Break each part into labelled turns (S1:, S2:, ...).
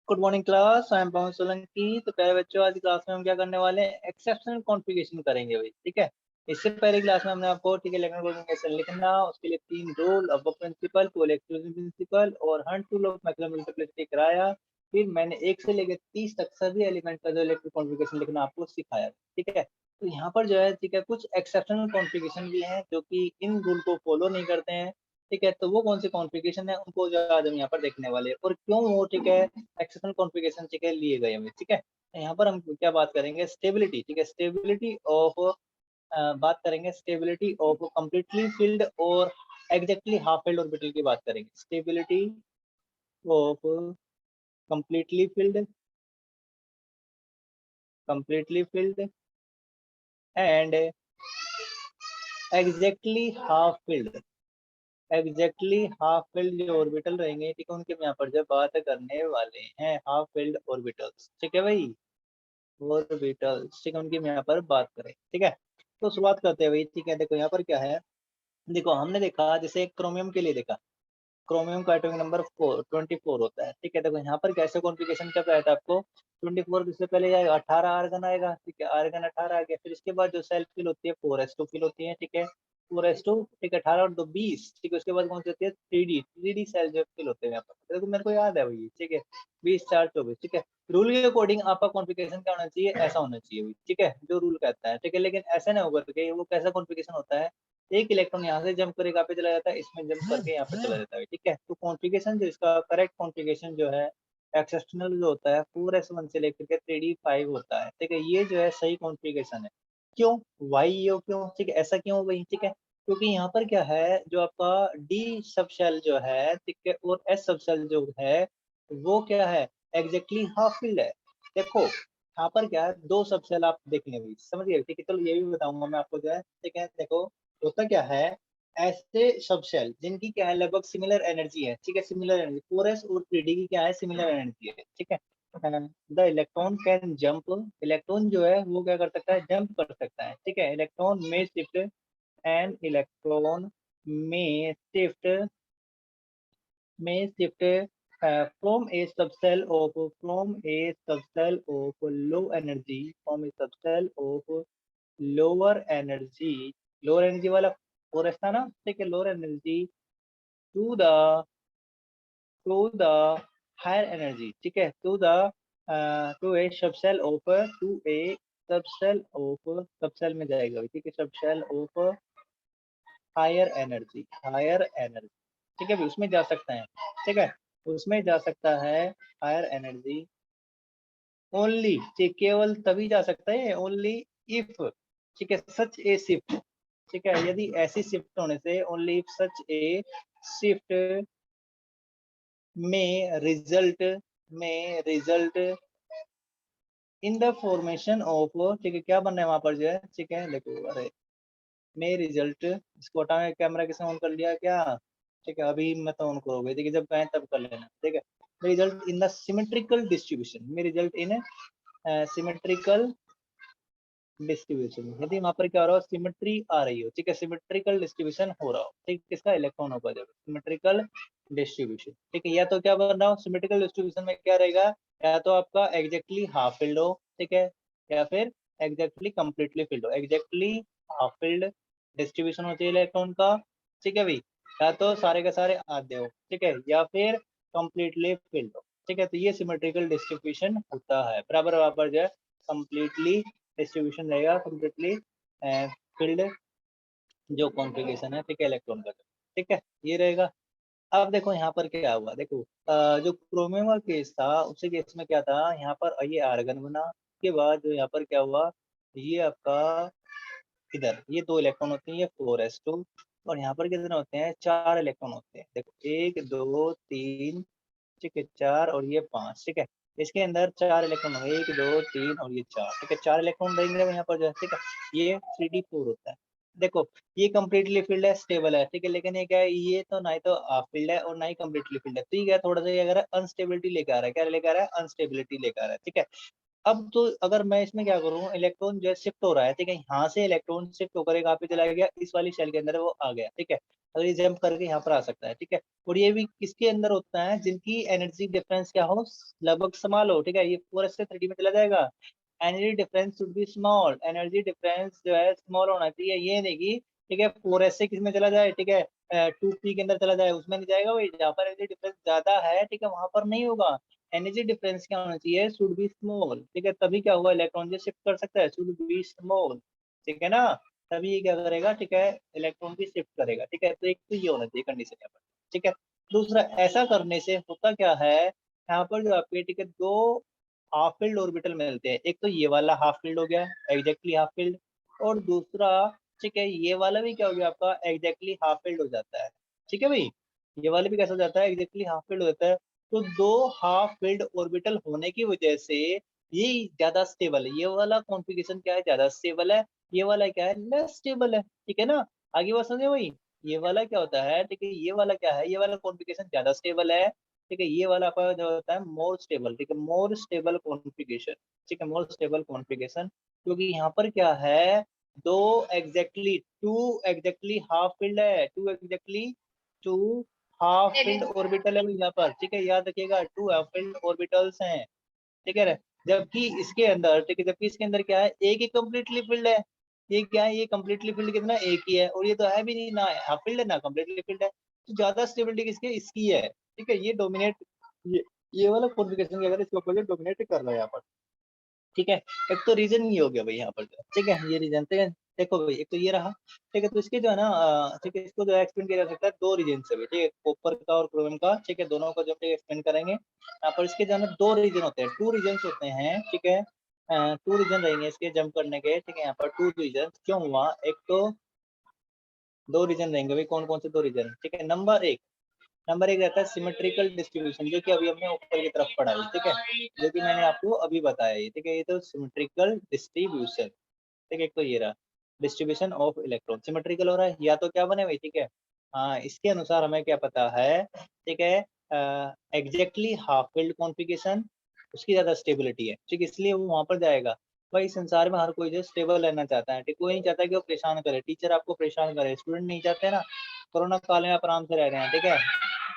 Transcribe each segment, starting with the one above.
S1: Good morning class, I am Pawan Solanki. तो प्यारे बच्चों, आज क्लास में हम क्या करने वाले हैं, एक्सेप्शनल कॉन्फ़िगरेशन करेंगे भाई। ठीक है, इससे पहले क्लास में हमने आपको ठीक है इलेक्ट्रॉनिक कैसे लिखना, उसके लिए 3 रूल अब प्रिंसिपल, कोएक्सियल प्रिंसिपल और Hund's to law maximum multiplicity कराया। फिर मैंने 1 से लेकर 30 तक सभी एलिमेंट का जो इलेक्ट्रिक कॉन्फ़िगरेशन लिखना आपको सिखाया। ठीक है, तो यहाँ पर जो है ठीक है कुछ एक्सेप्शनल कॉन्फ़िगरेशन भी हैं जो कि इन रूल को फॉलो नहीं करते हैं। ठीक है, तो वो कौन सी कॉन्फ़िगरेशन है उनको जो आज हम यहाँ पर देखने वाले हैं और क्यों वो ठीक है एक्सेप्शनल कॉन्फ़िगरेशन ठीक है लिए गए हमें। ठीक है, यहाँ पर हम क्या बात करेंगे, स्टेबिलिटी। ठीक है, स्टेबिलिटी ऑफ बात करेंगे स्टेबिलिटी ऑफ कंप्लीटली फिल्ड और एग्जैक्टली हाफ फिल्ड ऑर्बिटल की बात करेंगे। Stability of completely filled and exactly half field जो ऑर्बिटल रहेंगे ठीक है उनके हम यहाँ पर जब बात करने वाले हैं, हाफ फील्ड ऑर्बिटल्स। ठीक है भाई, ऑर्बिटल्स ठीक है उनकी हम यहाँ पर बात करें। ठीक है, तो शुरुआत करते हैं भाई। ठीक है, देखो यहाँ पर क्या है, देखो हमने देखा जैसे क्रोमियम के लिए देखा, क्रोमियम का एटॉमिक नंबर 24 होता है। ठीक है, देखो यहाँ पर कैसे कॉन्फ़िगरेशन क्या बताया था आपको, 24 इससे पहले आएगा 18 आर्गन आएगा। ठीक है, आर्गन 18 आ गया, फिर इसके बाद जो सेल फिल होती है 4s2 फिल होती है। ठीक है, 4s2 ठीक है 18 और 2 20। ठीक है, उसके बाद कौन सी होती है 3d सेल जो फिल होते हैं यहाँ पर। देखो मेरे को याद है भाई। ठीक है, 20 4 24। ठीक है, रूल के अकॉर्डिंग आपका कॉन्फ़िगरेशन क्या होना चाहिए, ऐसा होना चाहिए भाई। ठीक है, जो रूल कहता है। ठीक है, लेकिन ऐसा नहीं होगा कि वो कैसा कॉन्फ़िगरेशन होता है, एक इलेक्ट्रॉन यहाँ से जंप करके यहाँ पे चला जाता है, इसमें जंप करके यहाँ पे चला जाता है। ठीक है, तो कॉन्फ़िगरेशन जो इसका करेक्ट कॉन्फ़िगरेशन जो है एक्सेप्शनल जो होता है 4s1 से लेकर के 3d5 होता है। ठीक है, ये जो है सही कॉन्फ़िगरेशन है। क्यों, वाई ये क्यों, ठीक है ऐसा क्यों भाई। ठीक है, क्योंकि यहाँ पर क्या है, जो आपका डी सब शेल जो है ठीक है और एस सब शेल जो है वो क्या है, एग्जैक्टली हाफ फील्ड है। देखो यहाँ पर क्या है, 2 सब शेल आप देखेंगे भाई, समझ गए। ठीक है, चलो ये भी बताऊंगा मैं आपको जो है। ठीक है, देखो होता क्या है, ऐसे सब शेल जिनकी क्या है लगभग सिमिलर एनर्जी है। ठीक है, सिमिलर एनर्जी 4s और 3d की क्या है, सिमिलर एनर्जी है। ठीक है, the electron can jump, electron जो है वो क्या कर सकता है, जंप कर सकता है। ठीक है, इलेक्ट्रॉन में शिफ्ट, एन इलेक्ट्रॉन में shift from a subcell of low energy, from a subcell of lower energy वाला फोरस था ना। ठीक है, lower energy to the to the higher energy. ठीक है, टू ए सबसेल में जाएगा। ठीक है, सबसेल ऑफ हायर एनर्जी। ठीक है भी उसमें जा सकता है। ठीक है, उसमें जा सकता है हायर एनर्जी ओनली। ठीक, केवल तभी जा सकता है, ओनली इफ। ठीक है, सच ए शिफ्ट। ठीक है, यदि ऐसी शिफ्ट होने से, only if such a shift में result in the formation of. ठीक है, क्या बनना है वहां पर जो है। ठीक है, देखो अरे में रिजल्ट, इसको हटा के कैमरा किसने ऑन कर लिया क्या। ठीक है, अभी मैं तो ऑन करोगे, देखिए जब कहें तब कर लेना। ठीक है, result in the symmetrical distribution, में रिजल्ट इन सिमेट्रिकल डिस्ट्रीब्यूशन, यदि वहां पर क्या हो रहा हो, सिमेट्री आ रही हो। ठीक है, सिमेट्रिकल डिस्ट्रीब्यूशन हो रहा हो। ठीक, किसका, इलेक्ट्रॉनों का, जब सिमेट्रिकल डिस्ट्रीब्यूशन। ठीक है, या तो क्या बन रहा हो सिमेट्रिकल डिस्ट्रीब्यूशन में क्या रहेगा, या तो आपका एग्जैक्टली हाफ फील्ड हो। ठीक है, या फिर एग्जैक्टली कंप्लीटली फील्ड हो। एग्जैक्टली हाफ फील्ड डिस्ट्रीब्यूशन होती है इलेक्ट्रॉन का। ठीक है भाई, या तो सारे के सारे आधे हो। ठीक है, या फिर कंप्लीटली फील्ड हो। ठीक है, तो ये सिमेट्रिकल डिस्ट्रीब्यूशन होता है, बराबर बराबर जो है कंप्लीटली डिस्ट्रीब्यूशन रहेगा, कंप्लीटली फील्ड जो कॉन्फ़िगरेशन है। ठीक है, इलेक्ट्रॉन का। ठीक है, ये रहेगा। अब देखो यहाँ पर क्या हुआ, देखो जो क्रोमियम का केस था उसी केस में क्या था, यहाँ पर ये आर्गन बना, उसके बाद जो यहाँ पर क्या हुआ, ये आपका इधर ये 2 इलेक्ट्रॉन होते हैं, ये 4s2 और यहाँ पर कितने होते हैं, 4 इलेक्ट्रॉन होते हैं। देखो 1 2 3, ठीक है 4 और ये 5। ठीक है, इसके अंदर 4 इलेक्ट्रॉन होंगे, 1 2 3 और ये 4। ठीक है, 4 इलेक्ट्रॉन रहेंगे यहाँ पर जो है। ठीक है, ये 3d4 होता है। देखो ये कम्प्लीटली फील्ड है, स्टेबल है। ठीक है, लेकिन ये क्या है, ये तो ना ही तो हाफ फील्ड है और ना ही कम्प्लीटली फील्ड है। तो ये क्या थोड़ा सा ये अगर अनस्टेबिलिटी लेकर आ रहा है, क्या लेकर आ रहा है, अनस्टेबिलिटी लेकर आ रहा है। ठीक है, अब तो अगर मैं इसमें क्या करूँ, इलेक्ट्रॉन जो है शिफ्ट हो रहा है, ठीक है, यहाँ से इलेक्ट्रॉन शिफ्ट होकर कहाँ पे चला गया, इस वाली शेल के अंदर वो आ गया, ठीक है। अगर ये जंप करके यहाँ पर आ सकता है, ठीक है। और ये भी किसके अंदर होता है, जिनकी एनर्जी डिफरेंस क्या हो, लगभग समान हो, ठीक है। ये 4s से 3d में चला जाएगा। Energy difference should be small, energy difference जो है स्मॉल होना चाहिए, ये नहीं कि ठीक है 4s से किस में चला जाए, ठीक है 2p के अंदर चला जाए, उसमें नहीं जाएगा भाई। जहाँ पर एनर्जी डिफरेंस ज्यादा है, ठीक है, वहां पर नहीं होगा। एनर्जी डिफरेंस क्या होना चाहिए, शुड बी स्मॉल, ठीक है। तभी क्या हुआ, इलेक्ट्रॉन जो शिफ्ट कर सकता है, शुड बी स्मॉल, ठीक है ना। तभी ये क्या करेगा, ठीक है, इलेक्ट्रॉन की शिफ्ट करेगा, ठीक है। तो एक तो ये होना चाहिए कंडीशन यहाँ पर, ठीक है। दूसरा, ऐसा करने से होता क्या है, यहाँ पर जो आपके ठीक है दो हाफ फील्ड ऑर्बिटल मिलते हैं। एक तो ये वाला हाफ फील्ड हो गया, एग्जैक्टली हाफ फील्ड। और दूसरा, ठीक है, ये वाला भी क्या हो गया आपका, एग्जैक्टली हाफ फील्ड हो जाता है, ठीक है भाई। ये वाला भी कैसा हो जाता है, एग्जैक्टली हाफ फील्ड हो जाता है। तो दो हाफ फील्ड ऑर्बिटल होने की वजह से ये ज्यादा स्टेबल है। ये वाला कॉन्फ़िगरेशन क्या है, ज्यादा स्टेबल है। ये वाला क्या है, लेस स्टेबल है, ठीक है ना। आगे बात समझे भाई। ये वाला क्या होता है, ठीक है, ये वाला क्या है, ये वाला कॉन्फ़िगरेशन ज्यादा स्टेबल है, ठीक है। ये वाला आपका जो होता है मोर स्टेबल, ठीक है, मोर स्टेबल कॉन्फ़िगरेशन, ठीक है, मोर स्टेबल कॉन्फ़िगरेशन। क्योंकि यहाँ पर क्या है, दो exactly two exactly half filled है, टू हाफ फील्ड ऑर्बिटल है यहाँ पर, ठीक है। याद रखिएगा, टू हाफ फील्ड ऑर्बिटल्स हैं, ठीक है। जबकि इसके अंदर, ठीक है, जबकि इसके अंदर क्या है, एक ही कंप्लीटली फील्ड है। ये क्या है, ये कंप्लीटली फील्ड कितना, एक ही है। और ये तो है भी नहीं, ना हाफ फील्ड है ना कंप्लीटली फील्ड है। तो ज्यादा स्टेबिलिटी किसकी, इसकी है, ठीक है। ये डोमिनेट, ये वाला कॉन्फ़िगरेशन क्या कर रहा है, इसके ऊपर डोमिनेट कर रहा है यहाँ पर, ठीक है। एक तो रीजन ये हो गया भाई यहाँ पर, ठीक है, ये रीजन, ठीक है। देखो भाई, एक तो ये रहा, ठीक है। तो इसके जो है ना ठीक है, इसको जो एक्सप्लेन किया जा सकता है दो रीजन से भी, ठीक है, कॉपर का और क्रोमियम का, ठीक है, दोनों को जो है एक्सप्लेन करेंगे यहाँ पर। इसके जो है ना दो रीजन होते हैं, टू रीजन होते हैं, ठीक है। टू रीजन रहेंगे इसके जंप करने के, ठीक है। यहाँ पर टू रीजन क्यों हुआ, एक तो दो रीजन रहेंगे भाई, कौन कौन से दो रीजन, ठीक है। नंबर एक रहता है सिमेट्रिकल डिस्ट्रीब्यूशन, जो कि अभी हमने ऊपर की तरफ पढ़ा है, ठीक है, जो कि मैंने आपको अभी बताया है, ठीक है। ये तो सिमेट्रिकल डिस्ट्रीब्यूशन, ठीक है। एक तो ये रहा डिस्ट्रीब्यूशन ऑफ इलेक्ट्रॉन, सिमेट्रिकल हो रहा है, या तो क्या बने भाई, ठीक है। हाँ, इसके अनुसार हमें क्या पता है, ठीक है, एग्जैक्टली हाफ फील्ड कॉन्फ़िगरेशन, उसकी ज्यादा स्टेबिलिटी है, ठीक है, इसलिए वो वहां पर जाएगा। भाई संसार में हर कोई जो स्टेबल रहना चाहता है, ठीक, कोई नहीं चाहता कि वो परेशान करे, टीचर आपको परेशान करे, स्टूडेंट नहीं चाहते ना। कोरोना काल में आप आराम से रह रहे हैं, ठीक है,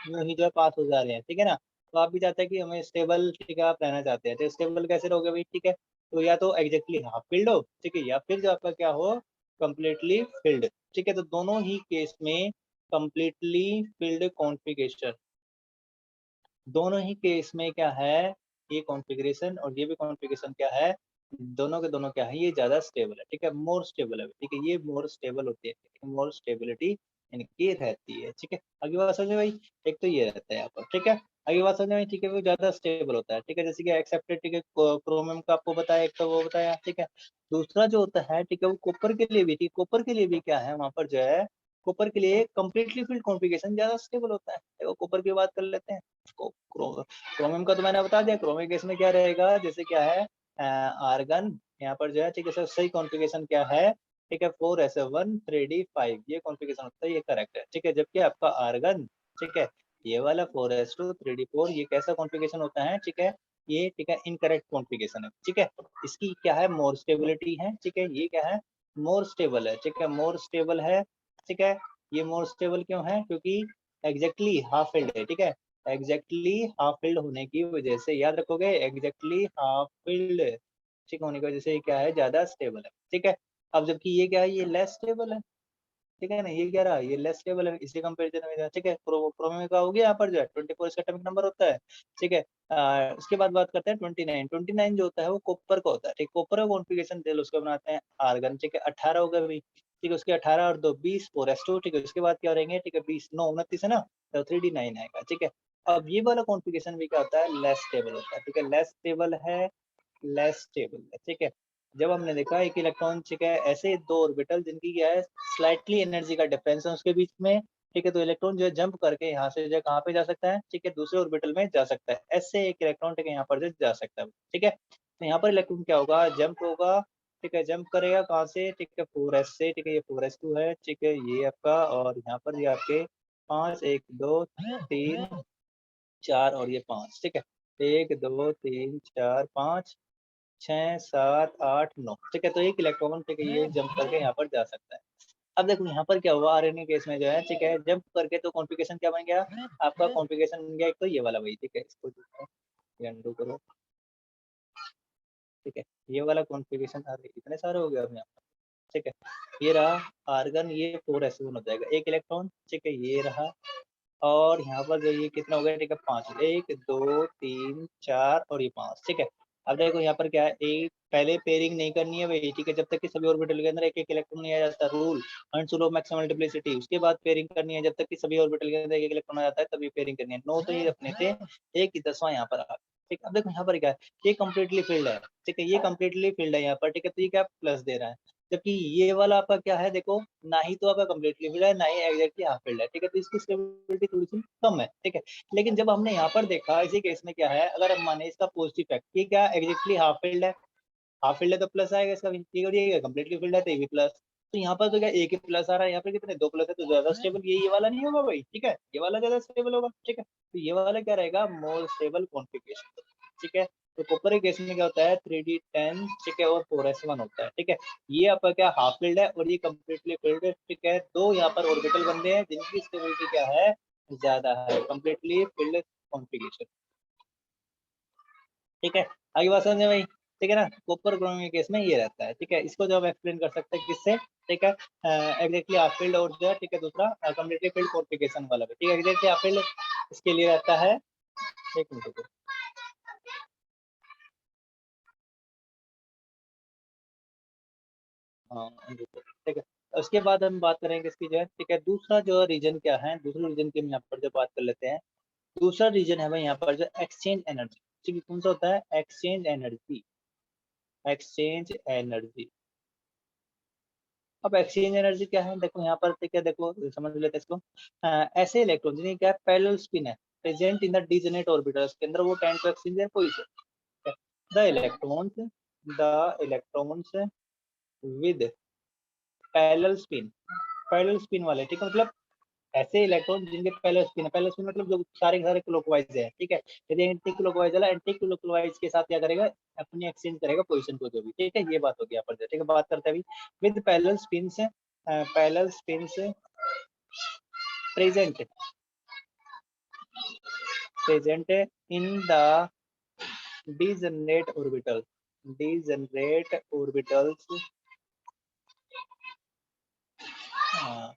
S1: यूं ही जो है पास हो जा रहे हैं, ठीक है ना। तो आप भी चाहते हैं कि हमें स्टेबल, ठीक है, आप रहना चाहते हैं, तो स्टेबल कैसे रहोगे भाई, ठीक है। तो या तो एग्जैक्टली हाफ फील्ड हो, ठीक है, या फिर जो आपका क्या हो, कंप्लीटली फील्ड, ठीक है। तो दोनों ही केस में कंप्लीटली फील्ड कॉन्फ़िगरेशन, दोनों ही केस में क्या है, ये कॉन्फ़िगरेशन और ये भी कॉन्फ़िगरेशन क्या है, दोनों के दोनों क्या है, ये ज्यादा स्टेबल है, ठीक है, मोर स्टेबल है, ठीक है। ये मोर स्टेबल होती है, मोर स्टेबिलिटी इनकी रहती है, ठीक है। आगे बात समझे भाई। एक तो ये रहता है यहाँ पर, ठीक है। आगे बात समझे भाई, ठीक है, वो ज्यादा स्टेबल होता है, ठीक है, जैसे कि एक्सेप्टेड, ठीक है, क्रोमियम का आपको बताया, एक तो वो बताया, ठीक है। दूसरा जो होता है, ठीक है, वो कॉपर के लिए भी, ठीक, कॉपर के लिए भी क्या है, वहां पर जो है कॉपर के लिए कंप्लीटली फील्ड कॉन्फ़िगरेशन ज्यादा स्टेबल होता है। देखो कॉपर की बात कर लेते हैं। क्रोमियम का तो मैंने बता दिया, क्रोमिक केस में क्या रहेगा, जैसे क्या है आर्गन, यहाँ पर जो है, ठीक है, सही कॉन्फ़िगरेशन क्या है, ठीक है, 4s1 3d5, ये कॉन्फ़िगरेशन होता है, ये करेक्ट है, ठीक है। जबकि आपका आर्गन, ठीक है, ये वाला 4s2 3d4, ये कैसा कॉन्फ़िगरेशन होता है, ठीक है, ये, ठीक है, इनकरेक्ट कॉन्फ़िगरेशन है, ठीक है। इसकी क्या है, मोर स्टेबिलिटी है, ठीक है, ये क्या है, मोर स्टेबल है, ठीक है, मोर स्टेबल है, ठीक है। ये मोर स्टेबल क्यों है, क्योंकि एग्जैक्टली हाफ फील्ड है, ठीक है, एग्जैक्टली हाफ फील्ड होने की वजह से, याद रखोगे, एग्जैक्टली हाफ फील्ड, ठीक होने की वजह से ये क्या है, ज्यादा स्टेबल है, ठीक है। अब जबकि ये क्या है, ये लेस स्टेबल है, ठीक है ना, ये क्या रहा, ये लेस स्टेबल है इसी कंपेरिजन में, ठीक है। क्रोमियम का हो गया, यहाँ पर जो है 24 इसका एटॉमिक नंबर होता है, ठीक है। उसके बाद बात करते हैं 29 जो होता है वो कॉपर का होता है, ठीक, कॉपर का कॉन्फ़िगरेशन दे लो, उसको बनाते हैं आर्गन, ठीक है, 18 हो गए भाई, ठीक है, उसके 18 और 2 20 4s2, ठीक है। उसके बाद क्या रहेंगे, ठीक है, 20 9 29 है ना, तो 3d9 आएगा, ठीक है। अब ये वाला कॉन्फ़िगरेशन भी क्या होता है, लेस स्टेबल होता है, ठीक है, लेस स्टेबल है, लेस स्टेबल है, ठीक है। जब हमने देखा एक इलेक्ट्रॉन, ठीक है, ऐसे दो ऑर्बिटल जिनकी क्या है, स्लाइटली एनर्जी का डिफरेंस है उसके बीच में, ठीक है, तो इलेक्ट्रॉन जो है जंप करके यहाँ से जो है कहाँ पे जा सकता है, ठीक है, दूसरे ऑर्बिटल में जा सकता है, ऐसे एक इलेक्ट्रॉन, ठीक है, यहाँ पर जो जा सकता है, ठीक है। तो यहाँ पर इलेक्ट्रॉन क्या होगा, जंप होगा, ठीक है, जंप करेगा कहाँ से, ठीक है, 4s से, ठीक है, ये 4s2 है, ठीक है, ये आपका, और यहाँ पर ये आपके 5 1 2 3 4 और ये 5, ठीक है, 1 2 3 4 5 6 7 8 9, ठीक है। तो एक इलेक्ट्रॉन, ठीक है, ये जंप करके यहाँ पर जा सकता है। अब देखो यहाँ पर क्या हुआ, आरएनए केस में जो है, ठीक है, जंप करके तो कॉन्फ़िगरेशन क्या बन गया, आपका कॉन्फ़िगरेशन बन गया एक तो ये वाला वही, ठीक है। इसको जो है ये अनडू करो, ठीक है। ये वाला कॉन्फ़िगरेशन, अरे इतने सारे हो गए अब यहाँ पर, ठीक है। ये रहा आर्गन, ये 4s1 हो जाएगा, एक इलेक्ट्रॉन, ठीक है, ये रहा। और यहाँ पर जो ये कितना हो गया, ठीक है, 5, 1 2 3 4 और ये 5, ठीक है। अब देखो यहाँ पर क्या है, एक पहले पेयरिंग नहीं करनी है भाई, ठीक है, जब तक कि सभी ऑर्बिटल के अंदर एक एक इलेक्ट्रॉन नहीं आ जाता, रूल अनसुलो मैक्सिमम मल्टीप्लिसिटी। उसके बाद पेयरिंग करनी है, जब तक कि सभी ऑर्बिटल के अंदर एक एक इलेक्ट्रॉन आ जाता है तभी पेयरिंग करनी है। 9 तो ये अपने थे, एक ही 10वां यहाँ पर आ गया, ठीक। अब देखो यहाँ पर क्या है, ये कम्प्लीटली फिल्ड है, ठीक है, ये कम्प्लीटली फिल्ड है यहाँ पर, ठीक है। तो ये क्या प्लस दे रहा है, जबकि ये वाला आपका क्या है, देखो ना ही तो आपका कम्प्लीटली फिल्ड है, ना ही एग्जैक्टली हाफ फिल्ड है, ठीक है। तो इसकी स्टेबिलिटी थोड़ी सी कम है, ठीक है। लेकिन जब हमने यहाँ पर देखा, इसी केस में क्या है, अगर हम माने इसका पॉजिटिव फैक्ट, ये क्या एग्जैक्टली हाफ फील्ड है, हाफ फील्ड है तो प्लस आएगा इसका भी, ठीक है। ये कंप्लीटली फील्ड है तो ये भी प्लस। तो यहाँ पर तो क्या एक ही प्लस आ रहा है, यहाँ पे कितने 2 प्लस है, तो ज्यादा स्टेबल ये वाला नहीं होगा भाई, ठीक है, ये वाला ज्यादा स्टेबल होगा, ठीक है। तो ये वाला क्या रहेगा, मोर स्टेबल कॉन्फ़िगरेशन, ठीक है। तो कॉपर के केस में क्या होता है, 3d10, ठीक है, और 4s1 होता है, ठीक है। ये आपका क्या हाफ फील्ड है और ये कम्प्लीटली फील्ड है, ठीक है। दो यहाँ पर ऑर्बिटल बनते हैं जिनकी स्टेबिलिटी क्या है, ज्यादा है, कम्प्लीटली फील्ड कॉन्फ़िगरेशन, ठीक है। आगे बात समझे भाई, ठीक है ना। कॉपर क्रोम के केस में ये रहता है, ठीक है। इसको जो हम एक्सप्लेन कर सकते हैं किससे, ठीक है, एग्जैक्टली हाफ फील्ड और जो है, ठीक है, दूसरा कम्प्लीटली फील्ड कॉन्फ़िगरेशन वाला भी, ठीक है। एग्जैक्टली हाफ फील्ड इसके लिए रहता है, एक मिनट रुको। हाँ रुको, ठीक है। उसके बाद हम बात करेंगे इसकी जो है, ठीक है, दूसरा जो रीजन क्या है, दूसरे रीजन की हम यहाँ पर जो बात कर लेते हैं। दूसरा रीजन है भाई यहाँ पर जो एक्सचेंज एनर्जी, ठीक है। कौन सा होता है, एक्सचेंज एनर्जी, एक्सचेंज एनर्जी। अब एक्सचेंज एनर्जी क्या है, देखो यहाँ पर, ठीक है, देखो समझ लेते हैं इसको। ऐसे इलेक्ट्रॉन जिनकी क्या पैरेलल स्पिन है present in the degenerate orbitals के अंदर, वो tend to exchange their position, the electrons, the electrons with parallel spin वाले, ठीक है। मतलब ऐसे इलेक्ट्रॉन जिनके पैरेलल स्पिन मतलब जो सारे के सारे क्लॉकवाइज है, ठीक है। यदि एंटी क्लॉकवाइज वाला एंटी क्लॉकवाइज के साथ क्या करेगा, अपनी एक्सचेंज करेगा पोजीशन को जो भी, ठीक है। ये बात होगी यहाँ पर, ठीक है। बात करते हैं अभी with parallel spins present present in the degenerate orbitals, हाँ,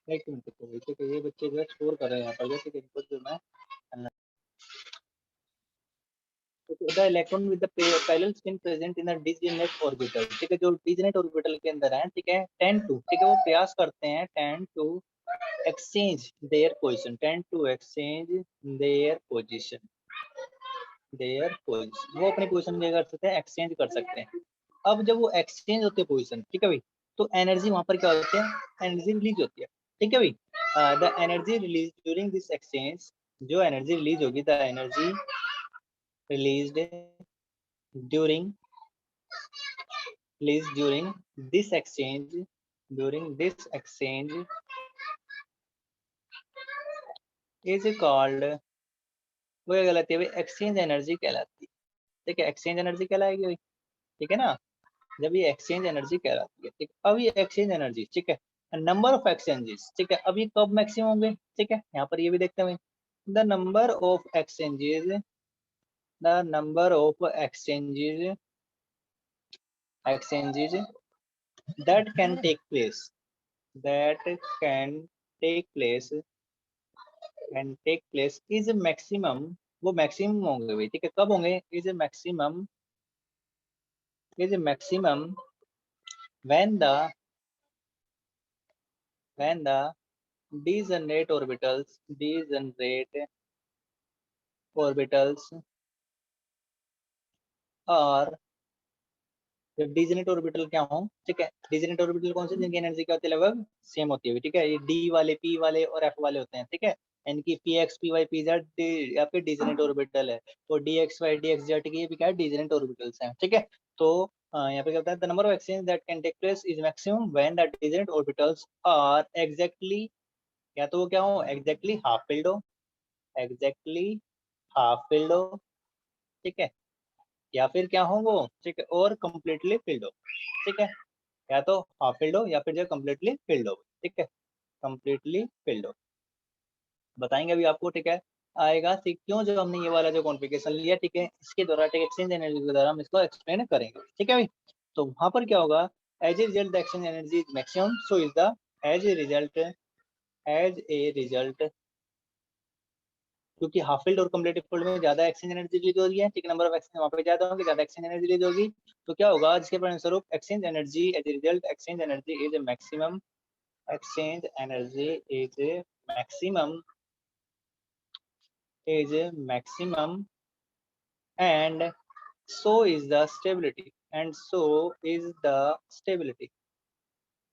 S1: एक मिनट रुको, ठीक है, ये बच्चे जो है स्कोर कर रहे हैं यहाँ पर, जैसे कि इनको जो मैं the electron with the parallel spin present in the degenerate orbital, ठीक है। जो डिजेनरेट ऑर्बिटल के अंदर है, ठीक है, टेंड टू, ठीक है, वो प्रयास करते हैं tend to exchange their position, tend to exchange their position, वो अपनी पोजीशन क्या कर सकते हैं, एक्सचेंज कर सकते हैं। अब जब वो एक्सचेंज होते हैं पोजीशन, ठीक है भाई, तो एनर्जी वहां पर क्या होती है, एनर्जी रिलीज होती है, ठीक है भाई। The energy release during this exchange, जो एनर्जी रिलीज होगी, the energy released during during this exchange is called, वो क्या कहलाती है भाई, एक्सचेंज एनर्जी कहलाती है, ठीक है। एक्सचेंज एनर्जी कहलाएगी भाई, ठीक है ना। जब ये एक्सचेंज एनर्जी कहलाती है, ठीक है। अब ये एक्सचेंज एनर्जी, ठीक है, नंबर ऑफ एक्सचेंजेस, ठीक है, अब ये कब मैक्सिमम होंगे, ठीक है। यहाँ पर ये भी देखते हैं, the number of exchanges, the number of exchanges that can take place, that can take place is maximum, वो मैक्सिमम होंगे भाई, ठीक है। कब होंगे, is maximum when the degenerate orbitals are, जब डिजेनेट ऑर्बिटल क्या हो, ठीक है। डिजेनेट ऑर्बिटल कौन से, जिनकी एनर्जी क्या होती है, लगभग सेम होती है, ठीक है। ये डी वाले, पी वाले और एफ वाले होते हैं, ठीक है। इनकी P X P Y P Z या फिर डिजेनेट ऑर्बिटल है, तो D X Y D X Z की ये भी क्या है, डिजेनेट ऑर्बिटल्स हैं, ठीक है। तो यहाँ पे क्या होता है, the number of exchange that can take place is maximum when the degenerate orbitals are exactly, या तो वो क्या हो, एग्जैक्टली हाफ फिल्ड हो, एग्जैक्टली हाफ फिल्ड हो, ठीक है, या फिर क्या हो वो, ठीक है, और कम्प्लीटली फिल्ड हो, ठीक है, या तो हाफ फिल्ड हो या फिर जो कम्प्लीटली फिल्ड हो, ठीक है, कम्प्लीटली फिल्ड हो, बताएंगे अभी आपको, ठीक है, आएगा, ठीक, क्यों जो हमने ये वाला जो कॉन्फ़िगरेशन लिया, ठीक है, इसके द्वारा, ठीक है, एक्सचेंज एनर्जी के द्वारा हम इसको एक्सप्लेन करेंगे, ठीक है भाई। तो वहां पर क्या होगा, as a result the exchange energy is maximum, so is the as a result, as a result, क्योंकि हाफ फील्ड और कम्प्लीट फील्ड में ज्यादा एक्सचेंज एनर्जी रिलीज हो रही है, ठीक, नंबर ऑफ एक्सचेंज वहां पे ज्यादा होंगे, ज्यादा एक्सचेंज एनर्जी रिलीज होगी, तो क्या होगा, जिसके परिणामस्वरूप exchange energy as a result, exchange energy is a maximum, exchange energy is a maximum, is maximum, and so is the stability, and so is the stability,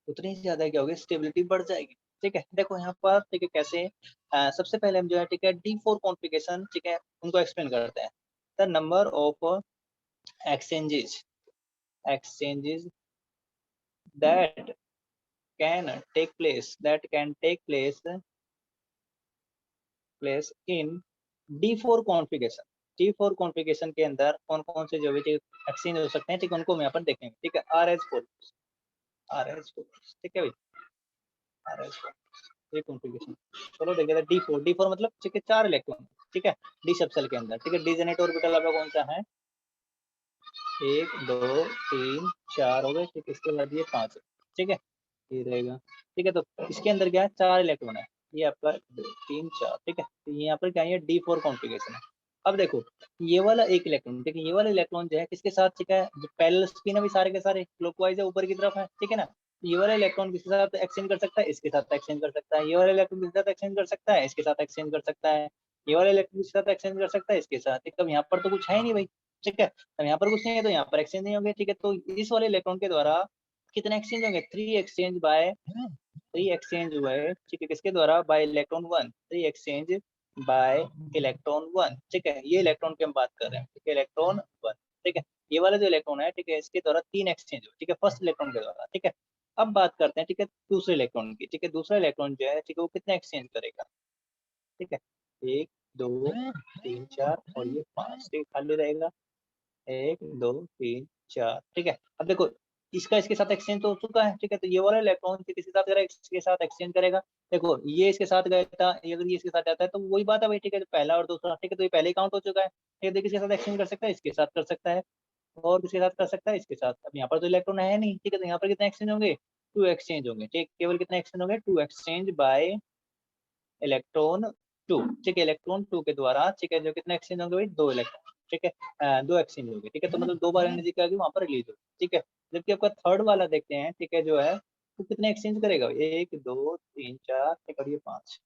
S1: उतनी ही ज्यादा क्या होगी, स्टेबिलिटी बढ़ जाएगी, ठीक है। देखो यहाँ पर, ठीक है, कैसे, सबसे पहले हम जो है, ठीक है, D4 कॉन्फ़िगरेशन, ठीक है, उनको एक्सप्लेन करते हैं। The number of exchanges, exchanges that can take place, that can take place in D4 configuration, D4 configuration के अंदर कौन कौन से जो भी एक्सचेंज हो सकते हैं, ठीक है, उनको हम यहाँ पर देखेंगे, ठीक है। RS4, RS4, ठीक है भाई, RS4 ये कॉन्फ़िगरेशन, चलो देखिए, D4 मतलब, ठीक है, 4 इलेक्ट्रॉन, ठीक है, डी सब सेल के अंदर, ठीक है, डी जेनेट ऑर्बिटल आपका कौन सा है, 1 2 3 4 हो गए, ठीक है, इसके बाद ये 5, ठीक है, ये रहेगा, ठीक है। तो इसके अंदर क्या है, 4 इलेक्ट्रॉन है, ये आपका 2 3 4, ठीक है, तो यहाँ पर क्या है, D4 कॉन्फ़िगरेशन है। अब देखो, ये वाला एक इलेक्ट्रॉन, ठीक है, ये वाला इलेक्ट्रॉन जो है किसके साथ, ठीक है, जो पैरेलल स्पिन है, सारे के सारे क्लॉकवाइज है, ऊपर की तरफ है, ठीक है ना, ये वाला इलेक्ट्रॉन किसके साथ एक्सचेंज कर सकता है, इसके साथ एक्सचेंज कर सकता है, ये वाला इलेक्ट्रॉन किसके साथ एक्सचेंज कर सकता है, इसके साथ एक्सचेंज कर सकता है, ये वाला इलेक्ट्रॉन किसके साथ एक्सचेंज कर सकता है, इसके साथ, ठीक है। अब यहाँ पर तो कुछ है ही नहीं भाई, ठीक है, अब यहाँ पर कुछ नहीं है, तो यहाँ पर एक्सचेंज नहीं होंगे, ठीक है, तो इस वाले इलेक्ट्रॉन के द्वारा कितने एक्सचेंज होंगे, 3 एक्सचेंज बाय, 3 एक्सचेंज हुए, ठीक है, किसके द्वारा, bye electron 1, 3 exchange bye electron 1, ठीक है, ये इलेक्ट्रॉन की हम बात कर रहे हैं, ठीक है, इलेक्ट्रॉन 1, ठीक है, ये वाला जो इलेक्ट्रॉन है, ठीक है, इसके द्वारा 3 एक्सचेंज हुए, ठीक है, फर्स्ट इलेक्ट्रॉन के द्वारा, ठीक है। अब बात करते हैं, ठीक है, दूसरे इलेक्ट्रॉन की, ठीक है, दूसरा इलेक्ट्रॉन जो है, ठीक है, वो कितने एक्सचेंज करेगा, ठीक है, 1 2 3 4 और ये 5, ठीक है, खाली रहेगा, 1 2 3 4, ठीक है। अब देखो, इसका इसके साथ एक्सचेंज तो हो चुका है, ठीक है, तो ये वाला इलेक्ट्रॉन किसके साथ करेगा, इसके साथ एक्सचेंज करेगा, देखो ये इसके साथ गया था, अगर ये इसके साथ जाता है तो वही बात है भाई, ठीक है, तो पहला और दूसरा, ठीक है, तो ये पहले ही काउंट हो चुका है, ठीक है, तो किसके साथ एक्सचेंज कर सकता है, इसके साथ कर सकता है, और किसके साथ कर सकता है, इसके साथ। अब यहाँ पर तो इलेक्ट्रॉन है नहीं, ठीक है, तो यहाँ पर कितने एक्सचेंज होंगे, 2 एक्सचेंज होंगे, ठीक, केवल कितने एक्सचेंज होंगे, 2 एक्सचेंज बाय इलेक्ट्रॉन 2, ठीक है, इलेक्ट्रॉन 2 के द्वारा, ठीक है, जो कितने एक्सचेंज होंगे भाई, 2 इलेक्ट्रॉन, ठीक है, 2 एक्सचेंज होंगे, ठीक है, तो मतलब 2 बार एनर्जी क्या होगी वहां पर रिलीज होगी, ठीक है। जबकि आपका थर्ड वाला देखते हैं, ठीक है, जो है तो कितने एक्सचेंज करेगा, 1 2 3 4, ठीक है, और ये 5,